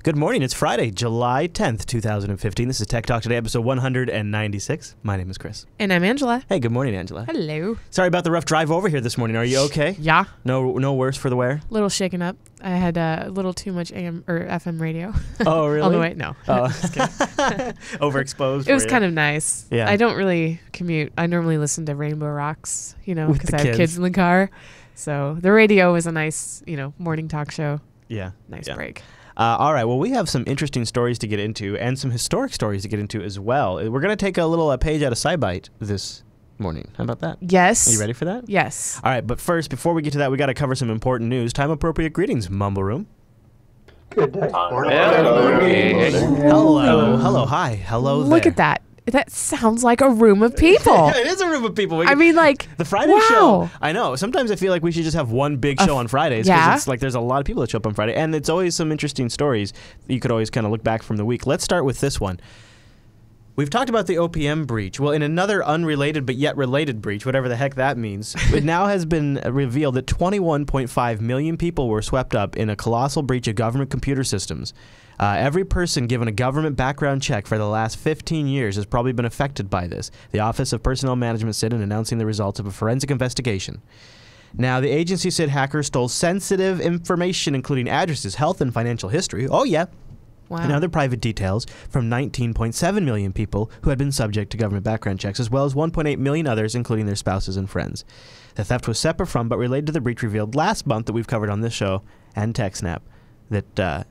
Good morning. It's Friday, July 10th, 2015. This is Tech Talk Today, episode 196. My name is Chris. And I'm Angela. Hey, good morning, Angela. Hello. Sorry about the rough drive over here this morning. Are you okay? Yeah. No worse for the wear? Little shaken up. I had a little too much AM or FM radio. Oh, really? On the way? No. Oh. Just kidding. Overexposed. It was kind of nice. Yeah. I don't really commute. I normally listen to Rainbow Rocks, With because the I have kids in the car. So the radio was a nice, morning talk show. Yeah. Nice break. All right. Well, we have some interesting stories to get into and some historic stories to get into as well. We're going to take a little page out of SciByte this morning. How about that? Yes. Are you ready for that? Yes. All right. But first, before we get to that, we got to cover some important news. Time-appropriate greetings, Mumble Room. Good day. Hello. Hello. Hi. Hello there. Look at that. That sounds like a room of people. It is a room of people. The Friday show. I know. Sometimes I feel like we should just have one big show on Fridays. Yeah. It's like there's a lot of people that show up on Friday. And it's always some interesting stories. You could always kind of look back from the week. Let's start with this one. We've talked about the Opm breach. Well, in another unrelated but yet related breach, whatever the heck that means, it now has been revealed that 21.5 million people were swept up in a colossal breach of government computer systems. Every person given a government background check for the last 15 years has probably been affected by this. The Office of Personnel Management said in announcing the results of a forensic investigation. Now, the agency said hackers stole sensitive information, including addresses, health, and financial history. Oh, yeah. Wow. And other private details from 19.7 million people who had been subject to government background checks, as well as 1.8 million others, including their spouses and friends. The theft was separate from, but related to the breach revealed last month that we've covered on this show, and TechSnap, that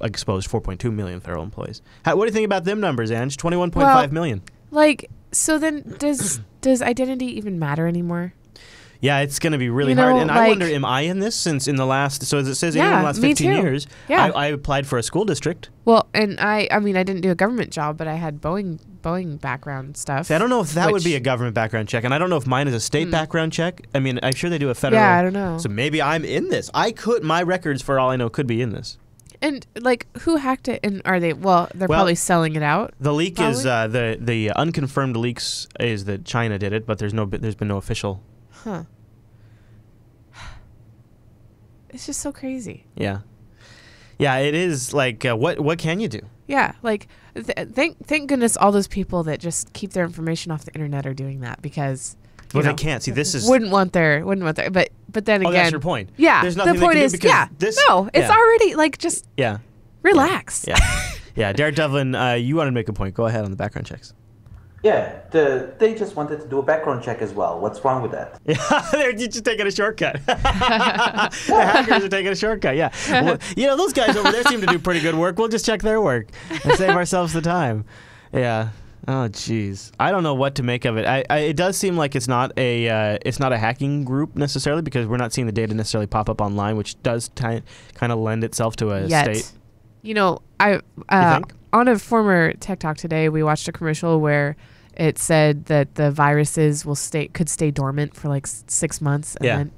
exposed 4.2 million federal employees. What do you think about them numbers, Ange? 21.5 million. So then does identity even matter anymore? Yeah, it's going to be really hard. And I wonder, am I in this since in the last, so as it says, in the last 15 years, I applied for a school district. Well, and I didn't do a government job, but I had Boeing background stuff. See, I don't know if that would be a government background check, and I don't know if mine is a state background check. I mean, I'm sure they do a federal. Yeah, I don't know. So maybe I'm in this. My records, for all I know, could be in this. And who hacked it? And are they? Well, they're probably selling it out. The leak is the unconfirmed leaks is that China did it, but there's been no official. Huh. It's just so crazy. Yeah. Yeah, it is what can you do? Yeah, thank goodness all those people that just keep their information off the internet are doing that because. Well, they can't. See, this is wouldn't want their, but then again. Oh, that's your point. Yeah, there's nothing the point is, it's already just relax. Yeah, yeah. Daredevil, you wanted to make a point. Go ahead on the background checks. Yeah, they just wanted to do a background check as well. What's wrong with that? Yeah, they're just taking a shortcut. The hackers are taking a shortcut, yeah. Well, those guys over there seem to do pretty good work. We'll just check their work and save ourselves the time. Yeah. Oh, jeez. I don't know what to make of it. It does seem like it's not a hacking group necessarily because we're not seeing the data necessarily pop up online, which does kind of lend itself to a state. I on a former Tech Talk Today, we watched a commercial where it said that the viruses could stay dormant for 6 months, and then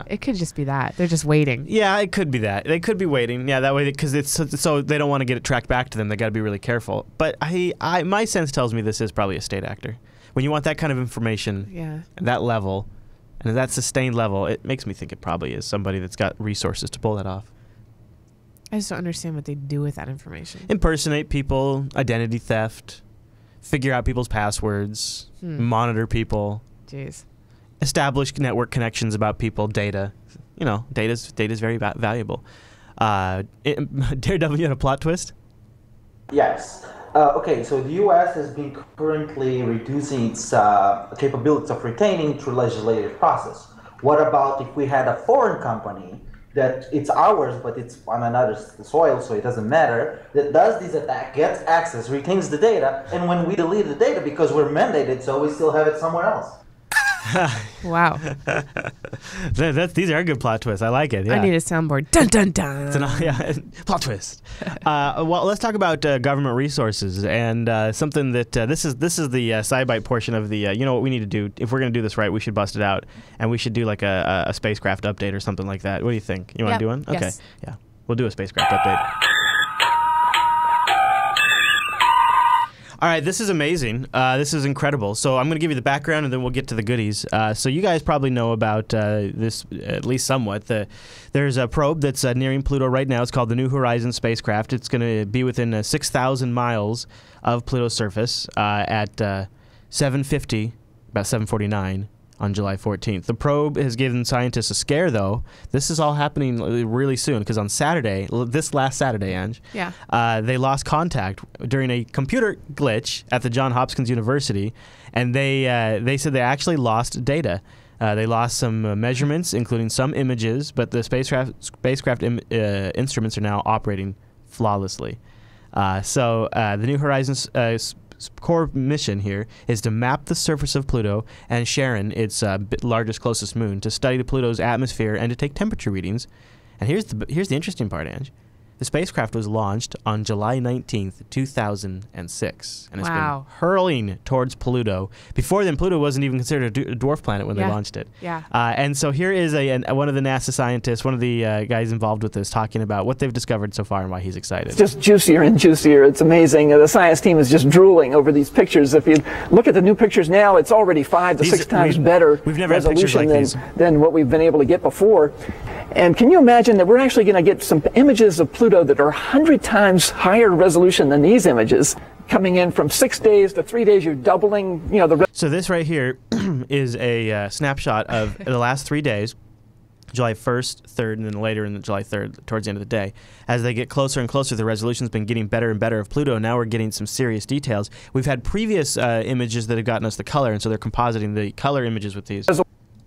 it could just be that they're just waiting. Yeah, it could be that they could be waiting. Yeah, that way because it's so they don't want to get it tracked back to them. They got to be really careful. But my sense tells me this is probably a state actor. When you want that kind of information, at that level, and at that sustained level, it makes me think it probably is somebody that's got resources to pull that off. I just don't understand what they do with that information. Impersonate people, identity theft. Figure out people's passwords, monitor people. Jeez. Establish network connections about people, data. Data's very valuable. Daredevil, you had a plot twist? Yes. Okay, so the U.S. has been currently reducing its capabilities of retaining through legislative process. What about if we had a foreign company that it's ours, but it's on another soil, so it doesn't matter, that does this attack, gets access, retains the data, and when we delete the data because we're mandated, so we still have it somewhere else. Wow. These are good plot twists. I like it. Yeah. I need a soundboard. Dun, dun, dun. Plot twist. Well, let's talk about government resources and something that this is the SciByte portion of the. You know what we need to do if we're going to do this right? We should bust it out and we should do like a spacecraft update or something like that. What do you think? You want to do one? Okay. Yes. Yeah. We'll do a spacecraft update. All right, this is amazing. This is incredible. So I'm going to give you the background, and then we'll get to the goodies. So you guys probably know about this, at least somewhat. There's a probe that's nearing Pluto right now. It's called the New Horizon Spacecraft. It's going to be within 6,000 miles of Pluto's surface at 7:50, about 7:49 on July 14th. The probe has given scientists a scare, though. This is all happening really soon, because on Saturday, this last Saturday, Ange, they lost contact during a computer glitch at the Johns Hopkins University, and they said they actually lost data. They lost some measurements, including some images, but the spacecraft instruments are now operating flawlessly. So the New Horizons core mission here is to map the surface of Pluto and Charon, its largest, closest moon, to study Pluto's atmosphere and to take temperature readings. And here's the interesting part, Ange. The spacecraft was launched on July 19th, 2006, and it's been hurling towards Pluto. Before then, Pluto wasn't even considered a dwarf planet when they launched it. And so here is one of the NASA scientists, one of the guys involved with this, talking about what they've discovered so far and why he's excited. It's just juicier and juicier. It's amazing. The science team is just drooling over these pictures. If you look at the new pictures now, it's already 5 to 6 times better resolution than what we've been able to get before. And can you imagine that we're actually going to get some images of Pluto that are 100 times higher resolution than these images, coming in from 6 days to 3 days? You're doubling, the. So this right here is a snapshot of the last 3 days, July 1st, 3rd, and then later in July 3rd, towards the end of the day. As they get closer and closer, the resolution's been getting better and better of Pluto. Now we're getting some serious details. We've had previous images that have gotten us the color, and so they're compositing the color images with these.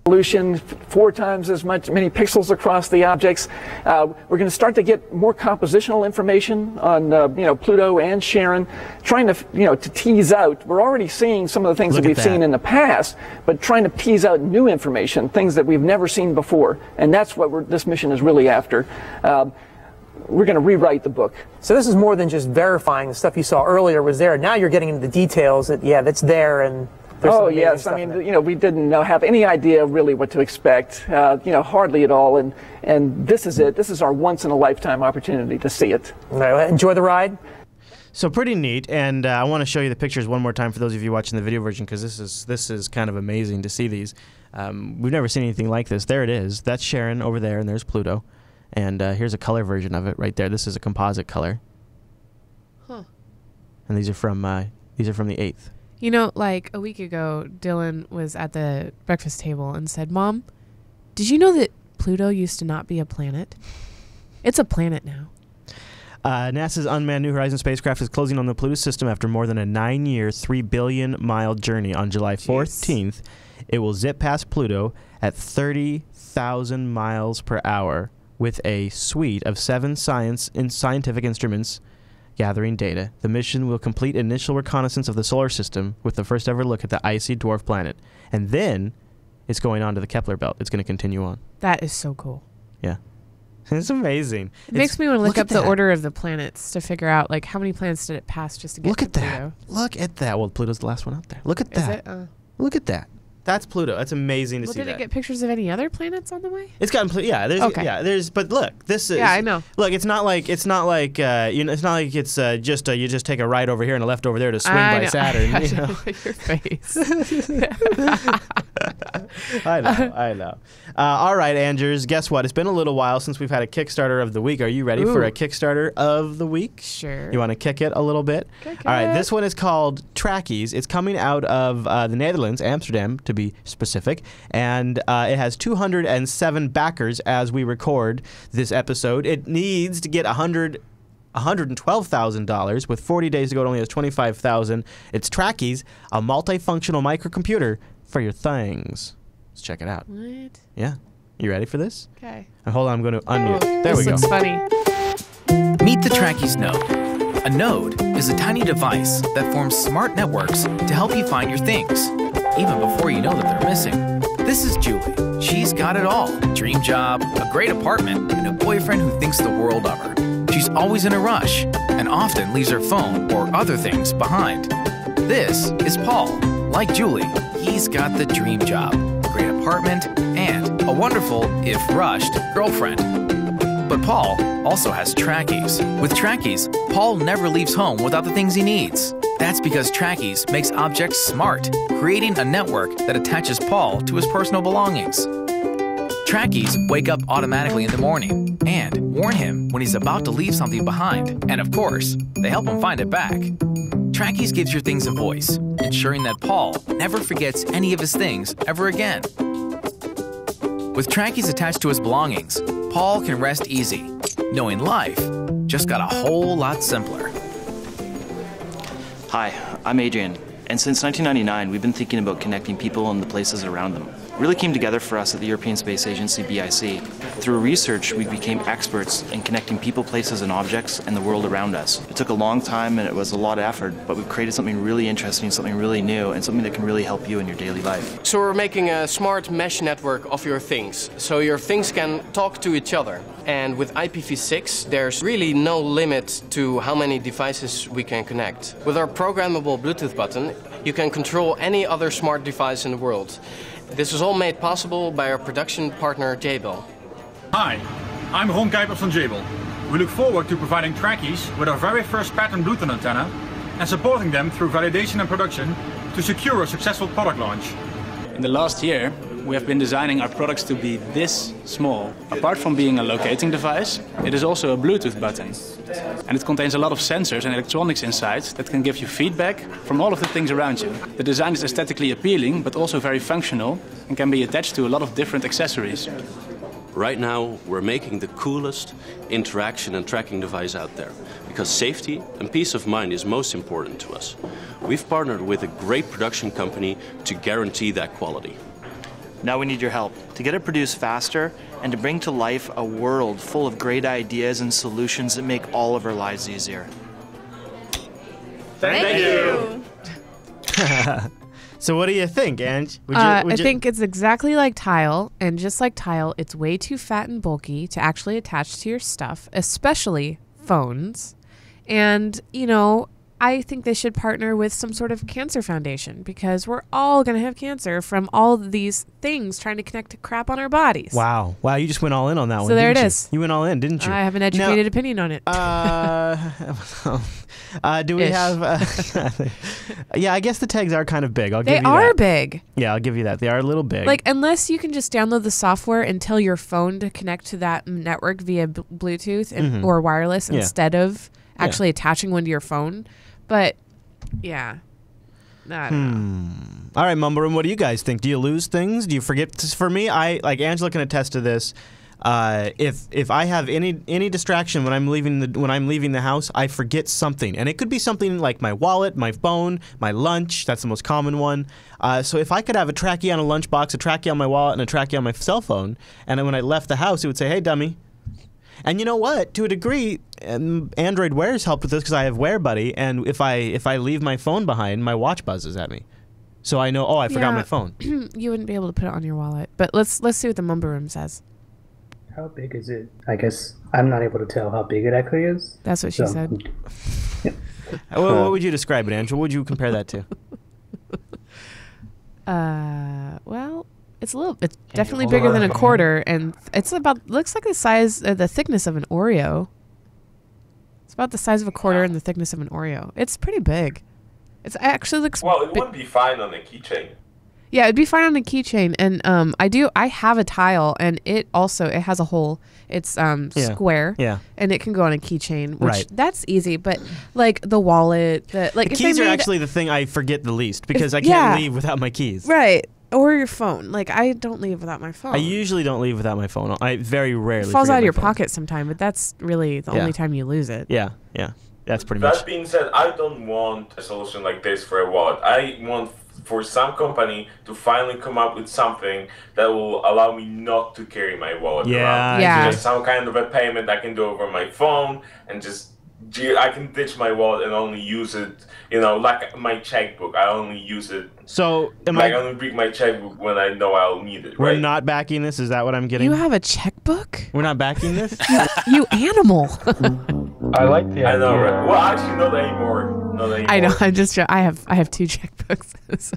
Resolution, 4 times as many pixels across the objects. We're going to start to get more compositional information on Pluto and Charon, trying to to tease out. We're already seeing some of the things that we've seen in the past, but trying to tease out new information, things that we've never seen before, and that's what this mission is really after. We're going to rewrite the book. So this is more than just verifying the stuff you saw earlier was there. Now you're getting into the details that that's there and. Oh yes, I mean, we didn't have any idea really what to expect, hardly at all, and this is it. This is our once-in-a-lifetime opportunity to see it. Enjoy the ride. So pretty neat, and I want to show you the pictures one more time for those of you watching the video version, because this is kind of amazing to see these. We've never seen anything like this. There it is. That's Charon over there, and there's Pluto, and here's a color version of it right there. This is a composite color. And these are from the 8th. Like a week ago, Dylan was at the breakfast table and said, "Mom, did you know that Pluto used to not be a planet? It's a planet now." NASA's unmanned New Horizon spacecraft is closing on the Pluto system after more than a 9-year, 3 billion-mile journey. On July 14th, it will zip past Pluto at 30,000 miles per hour with a suite of 7 scientific instruments gathering data. The mission will complete initial reconnaissance of the solar system with the first ever look at the icy dwarf planet. And then it's going on to the Kepler belt. It's going to continue on. That is so cool. Yeah. It's amazing. It makes me want to look up the order of the planets to figure out, how many planets did it pass just to get to Pluto. Look at that. Well, Pluto's the last one out there. Look at that. Is it? Look at that. That's Pluto. That's amazing to see. Did it get pictures of any other planets on the way? It's gotten but look, this is I know. Look, it's not like it's not like just you just take a right over here and a left over there to swing by Saturn. Your face. I know. All right, Andrews, guess what? It's been a little while since we've had a Kickstarter of the week. Are you ready for a Kickstarter of the week? Sure. You want to kick it a little bit? All right, this one is called Trackies. It's coming out of the Netherlands, Amsterdam, to be specific, and it has 207 backers as we record this episode. It needs to get $112,000 with 40 days to go. It only has 25,000. It's Trackies, a multifunctional microcomputer for your things. Let's check it out. What? Yeah. You ready for this? Okay. Hold on, I'm going to unmute. There we go. This looks funny. Meet the Trackies node. A node is a tiny device that forms smart networks to help you find your things, even before you know that they're missing. This is Julie. She's got it all. A dream job, a great apartment, and a boyfriend who thinks the world of her. She's always in a rush and often leaves her phone or other things behind. This is Paul. Like Julie, he's got the dream job, a great apartment, and a wonderful, if rushed, girlfriend. But Paul also has trackies. With trackies, Paul never leaves home without the things he needs. That's because trackies makes objects smart, creating a network that attaches Paul to his personal belongings. Trackies wake up automatically in the morning and warn him when he's about to leave something behind. And of course, they help him find it back. Trackies gives your things a voice, ensuring that Paul never forgets any of his things ever again. With trackies attached to his belongings, Paul can rest easy, knowing life just got a whole lot simpler. Hi, I'm Adrian, and since 1999 we've been thinking about connecting people and the places around them. It really came together for us at the European Space Agency, BIC. Through research, we became experts in connecting people, places, and objects and the world around us. It took a long time and it was a lot of effort, but we've created something really interesting, something really new, and something that can really help you in your daily life. So we're making a smart mesh network of your things, so your things can talk to each other. And with IPv6, there's really no limit to how many devices we can connect. With our programmable Bluetooth button, you can control any other smart device in the world. This is all made possible by our production partner, Jabil. Hi, I'm Ron Kuipers from Jabil. We look forward to providing trackies with our very first pattern Bluetooth antenna and supporting them through validation and production to secure a successful product launch. In the last year, we have been designing our products to be this small. Apart from being a locating device, it is also a Bluetooth button. And it contains a lot of sensors and electronics inside that can give you feedback from all of the things around you. The design is aesthetically appealing, but also very functional and can be attached to a lot of different accessories. Right now, we're making the coolest interaction and tracking device out there because safety and peace of mind is most important to us. We've partnered with a great production company to guarantee that quality. Now we need your help to get it produced faster and to bring to life a world full of great ideas and solutions that make all of our lives easier. Thank you! So what do you think, Ange? I think it's exactly like Tile, and just like Tile, it's way too fat and bulky to actually attach to your stuff, especially phones. And, you know, I think they should partner with some sort of cancer foundation because we're all going to have cancer from all of these things trying to connect to crap on our bodies. Wow. Wow, you just went all in on that one. So there it you? is. You went all in, didn't you? I have an educated opinion on it. Do we have... yeah, I guess the tags are kind of big. I'll give you that. They are big. Yeah, I'll give you that. They are a little big. Like, unless you can just download the software and tell your phone to connect to that network via Bluetooth and, or wireless instead of actually attaching one to your phone. But... yeah. I don't know. All right, Mumble Room, what do you guys think? Do you lose things? Do you forget? For me, like Angela can attest to this. If I have any distraction when I'm leaving the house, I forget something, and it could be something like my wallet, my phone, my lunch. That's the most common one. So if I could have a trackie on a lunchbox, a trackie on my wallet, and a trackie on my cell phone, and then when I left the house, it would say, "Hey, dummy." And you know what? To a degree, Android Wear's helped with this because I have Wear Buddy, and if I leave my phone behind, my watch buzzes at me, so I know. Oh, I forgot my phone. You wouldn't be able to put it on your wallet, but let's see what the Mumble Room says. How big is it? I guess I'm not able to tell how big it actually is. That's what she said. Yeah. What would you describe it, Andrew? What would you compare that to? Well, it's definitely bigger than a quarter, and it's looks like the size, the thickness of an Oreo. It's about the size of a quarter and the thickness of an Oreo. It's pretty big. It actually looks. Well, it would be fine on a keychain. Yeah, it'd be fine on a keychain, and I have a Tile, and it has a hole. It's square, and it can go on a keychain, which that's easy. But like the wallet, the keys are actually the thing I forget the least because I can't leave without my keys. Right. Or your phone. Like, I don't leave without my phone. I usually don't leave without my phone. I very rarely. It falls out of your pocket sometime, but that's really the only time you lose it. Yeah. That's pretty much. That being said, I don't want a solution like this for a wallet. I want for some company to finally come up with something that will allow me not to carry my wallet around. Just some kind of a payment I can do over my phone, and just I can ditch my wallet and only use it, like my checkbook. I only use it. So I only bring my checkbook when I know I'll need it. We're not backing this. Is that what I'm getting? You have a checkbook? We're not backing this. You animal. I like the idea. I know, right? Well, actually, not anymore. I know. I have 2 checkbooks, so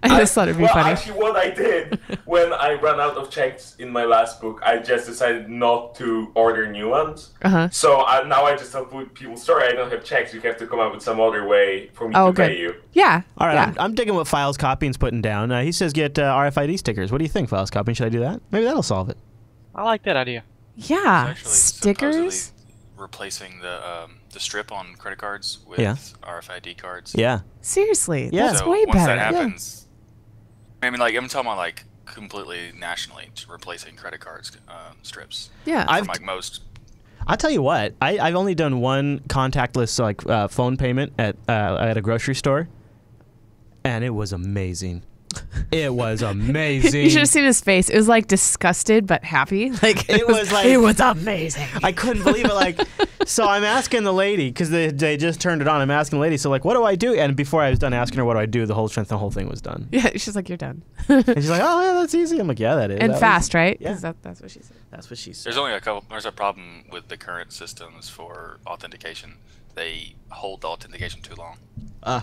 I just thought it'd be funny. Actually, what I did when I ran out of checks in my last book, I just decided not to order new ones. So now I just tell people, sorry, I don't have checks. You have to come up with some other way for me to pay you. Yeah. All right. Yeah. I'm digging what Files Copying's putting down. He says get RFID stickers. What do you think, Files Copying? Should I do that? Maybe that'll solve it. I like that idea. Yeah. Stickers. Replacing the strip on credit cards with RFID cards. Yeah. Seriously, that's so way once better. That happens, I mean, like I'm talking about like completely nationally replacing credit cards strips. Yeah. From like most. I'll tell you what. I've only done one contactless phone payment at a grocery store, and it was amazing. It was amazing. You should have seen his face. It was like disgusted but happy. Like it was amazing. I couldn't believe it. Like, so I'm asking the lady because they just turned it on. I'm asking the lady, so like, what do I do? And before I was done asking her what do I do, the whole thing was done. Yeah, she's like, you're done. And she's like, oh yeah, that's easy. I'm like, yeah, that is. And that fast, right? Yeah, that's what she said. That's what she said. There's a problem with the current systems for authentication. They hold the authentication too long.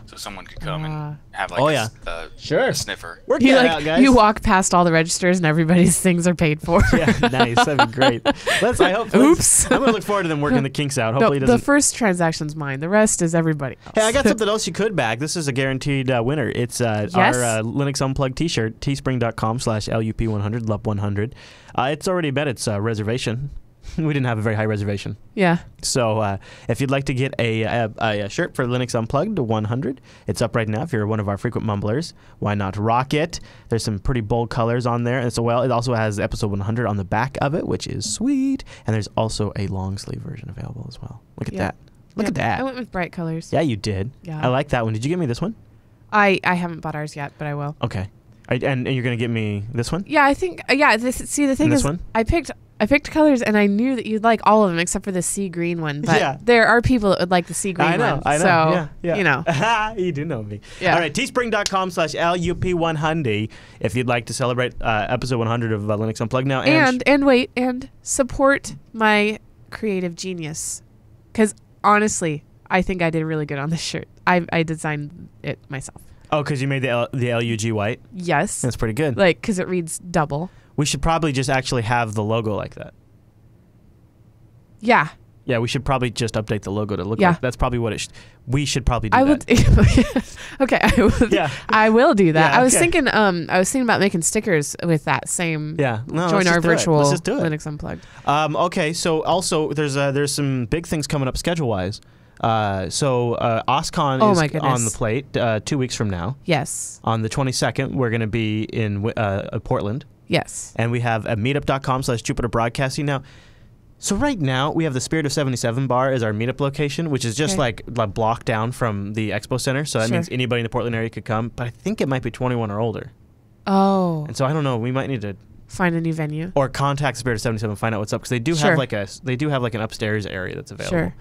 So someone could come and have like a sniffer. Work that out, guys. You walk past all the registers and everybody's things are paid for. Yeah, nice. That'd be great. Oops. I'm gonna look forward to them working the kinks out. Hopefully, the first transaction's mine. The rest is everybody else. Hey, I got something else you could bag. This is a guaranteed winner. It's our Linux Unplugged T-shirt. Teespring.com/LUP100 LUP100. It's already bet its reservation. We didn't have a very high reservation. Yeah. So if you'd like to get a shirt for Linux Unplugged 100, it's up right now. If you're one of our frequent mumblers, why not rock it? There's some pretty bold colors on there. And so, it also has episode 100 on the back of it, which is sweet. And there's also a long sleeve version available as well. Look at that. Look at that. I went with bright colors. Yeah, you did. Yeah. I like that one. Did you get me this one? I haven't bought ours yet, but I will. Okay. And you're going to get me this one? Yeah, I think, the thing is, I picked colors, and I knew that you'd like all of them except for the sea green one. But there are people that would like the sea green one. I know. So, yeah. you know. You do know me. Yeah. All right, teespring.com/LUP100 if you'd like to celebrate episode 100 of Linux Unplugged now. And support my creative genius. Because, honestly, I think I did really good on this shirt. I designed it myself. Oh, because you made the LUG white? Yes. That's pretty good. Like, because it reads double. We should probably just actually have the logo like that. Yeah. Yeah, we should probably just update the logo to look like. That's probably what we should probably do. Okay, I will do that. Yeah, I was thinking about making stickers with that same join our virtual Linux Unplugged. Okay, so also there's some big things coming up schedule-wise. OSCON is on the plate 2 weeks from now. Yes. On the 22nd, we're going to be in Portland. Yes. And we have a meetup.com/Jupiter Broadcasting. Now, so right now, we have the Spirit of 77 bar as our meetup location, which is just like a block down from the Expo Center. So that means anybody in the Portland area could come. But I think it might be 21 or older. Oh. And so I don't know. We might need to find a new venue. Or contact Spirit of 77 and find out what's up. Because they do have like an upstairs area that's available. Sure.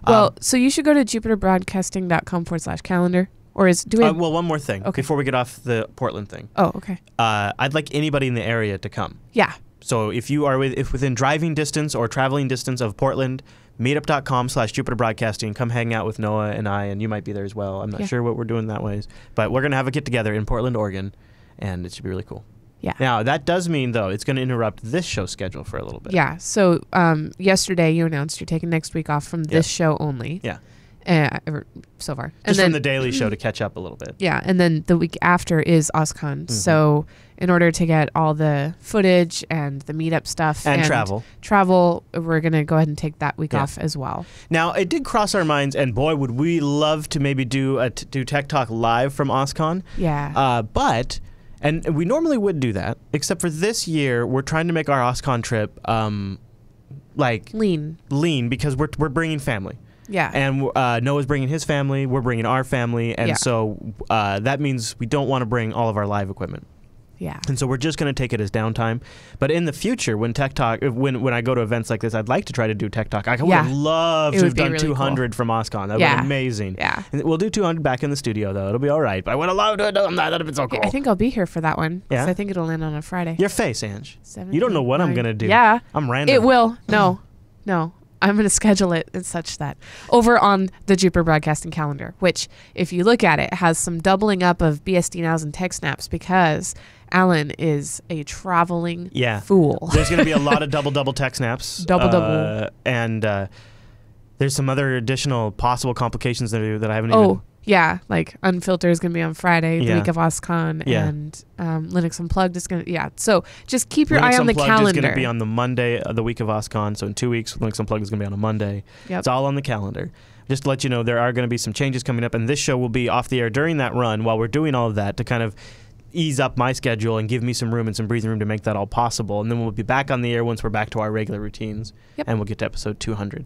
Well, so you should go to jupiterbroadcasting.com/calendar. Or do we have well, one more thing before we get off the Portland thing. Oh, okay. I'd like anybody in the area to come. Yeah. So if you are within driving distance or traveling distance of Portland, meetup.com/Jupiter Broadcasting. Come hang out with Noah and I, and you might be there as well. I'm not sure what we're doing that ways, but we're going to have a get-together in Portland, Oregon, and it should be really cool. Yeah. Now, that does mean, though, it's going to interrupt this show schedule for a little bit. Yeah. So yesterday you announced you're taking next week off from this show only. Yeah. So far. Just from the Daily Show to catch up a little bit. Yeah. And then the week after is OSCON. Mm-hmm. So in order to get all the footage and the meetup stuff and travel, we're going to go ahead and take that week off as well. Now, it did cross our minds, and boy, would we love to maybe do Tech Talk live from OSCON. Yeah. But... And we normally would do that, except for this year, we're trying to make our OSCON trip lean because we're bringing family. Yeah. And Noah's bringing his family, we're bringing our family, and so that means we don't want to bring all of our live equipment. Yeah. And so we're just going to take it as downtime. But in the future, when Tech Talk, when I go to events like this, I'd like to try to do Tech Talk. I would love to have done really 200 from OSCON. That would be amazing. Yeah. And we'll do 200 back in the studio, though. It'll be all right. But I would have loved to have done that. That would have been so cool. I think I'll be here for that one. Yeah. I think it'll land on a Friday. Your face, Ange. You don't know what I'm going to do. Yeah. I'm random. It will. No. I'm going to schedule it as such that over on the Jupiter Broadcasting calendar, which if you look at it, has some doubling up of BSD Nows and Tech Snaps because Alan is a traveling fool. There's going to be a lot of double Tech Snaps. Double. And there's some other additional possible complications that I haven't even... Yeah, like Unfiltered is going to be on Friday, the week of OSCON, and Linux Unplugged is going to, so just keep your eye on the calendar. Linux Unplugged is going to be on the Monday of the week of OSCON, so in 2 weeks, Linux Unplugged is going to be on a Monday. Yep. It's all on the calendar. Just to let you know, there are going to be some changes coming up, and this show will be off the air during that run while we're doing all of that to kind of ease up my schedule and give me some room and some breathing room to make that all possible. And then we'll be back on the air once we're back to our regular routines, and we'll get to episode 200.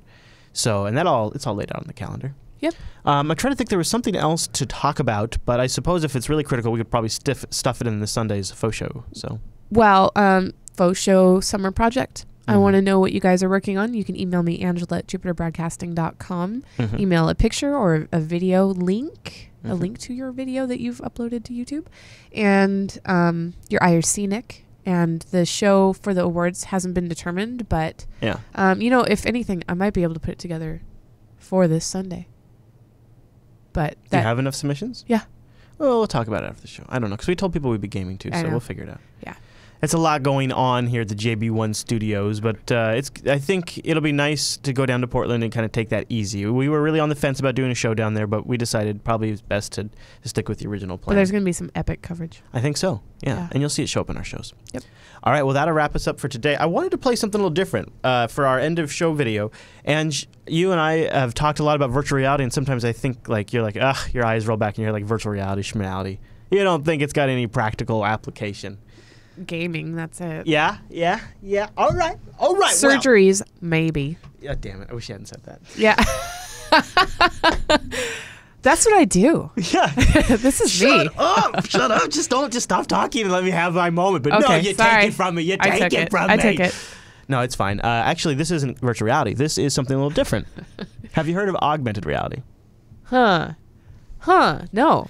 So, and it's all laid out on the calendar. Yep. I'm trying to think there was something else to talk about, but I suppose if it's really critical, we could probably stuff it in this Sunday's faux show. So. Well, faux show summer project. I want to know what you guys are working on. You can email me, angela@jupiterbroadcasting.com. Email a picture or a video link, a link to your video that you've uploaded to YouTube, and your IRC nick. And the show for the awards hasn't been determined, but if anything, I might be able to put it together for this Sunday. But do you have enough submissions? Yeah. Well, we'll talk about it after the show. I don't know, because we told people we'd be gaming too, so we'll figure it out. Yeah. It's a lot going on here at the JB1 studios, but I think it'll be nice to go down to Portland and kind of take that easy. We were really on the fence about doing a show down there, but we decided probably it's best to stick with the original plan. But there's going to be some epic coverage. I think so, yeah. And you'll see it show up in our shows. Yep. All right, well, that'll wrap us up for today. I wanted to play something a little different for our end of show video. And you and I have talked a lot about virtual reality, and sometimes I think you're like, your eyes roll back and you're like, virtual reality, schmality. You don't think it's got any practical application. Gaming, that's it. Yeah. All right. Surgeries, maybe. Yeah, damn it. I wish you hadn't said that. Yeah. That's what I do. Yeah. This is me. Shut up. Just stop talking and let me have my moment. But no, you take it from me. You take it from me. I took it. No, it's fine. Actually, this isn't virtual reality. This is something a little different. Have you heard of augmented reality? No.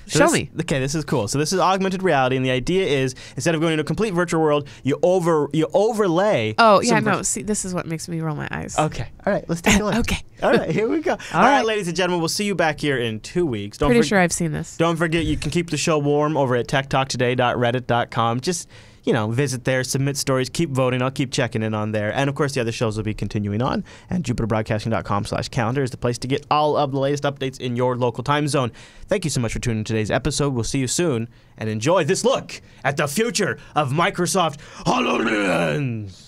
Show me. Okay, this is cool. So this is augmented reality, and the idea is instead of going into a complete virtual world, you overlay. Oh yeah, no. See, this is what makes me roll my eyes. Okay. All right. Let's take a look. Okay. All right. Here we go. All right, ladies and gentlemen. We'll see you back here in 2 weeks. Pretty sure I've seen this. Don't forget, you can keep the show warm over at techtalktoday.reddit.com. Just visit there, submit stories, keep voting. I'll keep checking in on there. And, of course, the other shows will be continuing on. And jupiterbroadcasting.com/calendar is the place to get all of the latest updates in your local time zone. Thank you so much for tuning in to today's episode. We'll see you soon. And enjoy this look at the future of Microsoft HoloLens.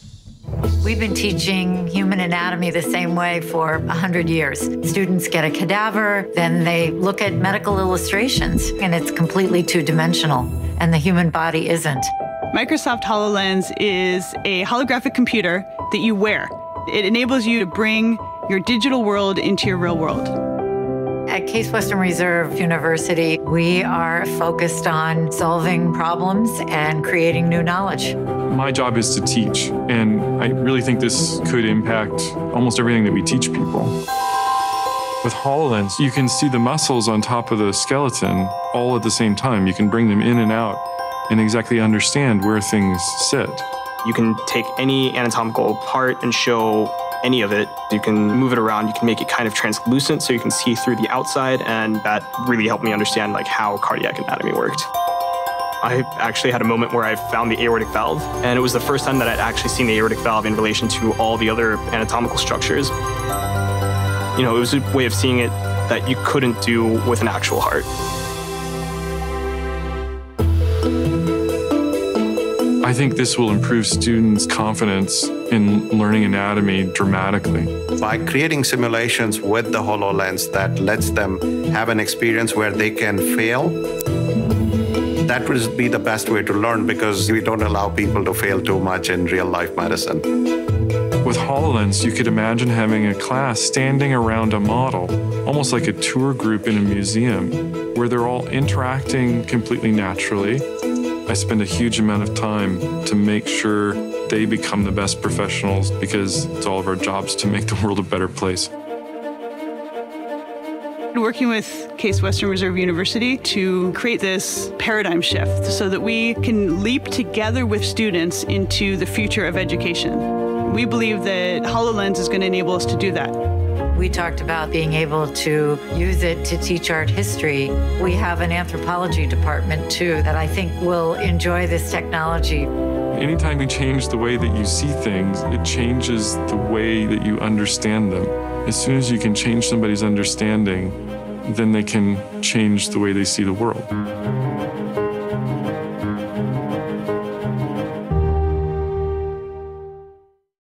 We've been teaching human anatomy the same way for 100 years. Students get a cadaver, then they look at medical illustrations, and it's completely two-dimensional, and the human body isn't. Microsoft HoloLens is a holographic computer that you wear. It enables you to bring your digital world into your real world. At Case Western Reserve University, we are focused on solving problems and creating new knowledge. My job is to teach, and I really think this could impact almost everything that we teach people. With HoloLens, you can see the muscles on top of the skeleton all at the same time. You can bring them in and out and exactly understand where things sit. You can take any anatomical part and show any of it. You can move it around, you can make it kind of translucent so you can see through the outside, and that really helped me understand how cardiac anatomy worked. I actually had a moment where I found the aortic valve, and it was the first time that I'd actually seen the aortic valve in relation to all the other anatomical structures. It was a way of seeing it that you couldn't do with an actual heart. I think this will improve students' confidence in learning anatomy dramatically. By creating simulations with the HoloLens that lets them have an experience where they can fail, that would be the best way to learn, because we don't allow people to fail too much in real-life medicine. With HoloLens, you could imagine having a class standing around a model, almost like a tour group in a museum, where they're all interacting completely naturally. I spend a huge amount of time to make sure they become the best professionals, because it's all of our jobs to make the world a better place. Working with Case Western Reserve University to create this paradigm shift so that we can leap together with students into the future of education. we believe that HoloLens is going to enable us to do that. We talked about being able to use it to teach art history. We have an anthropology department too that I think will enjoy this technology. Anytime you change the way that you see things, it changes the way that you understand them. As soon as you can change somebody's understanding, then they can change the way they see the world.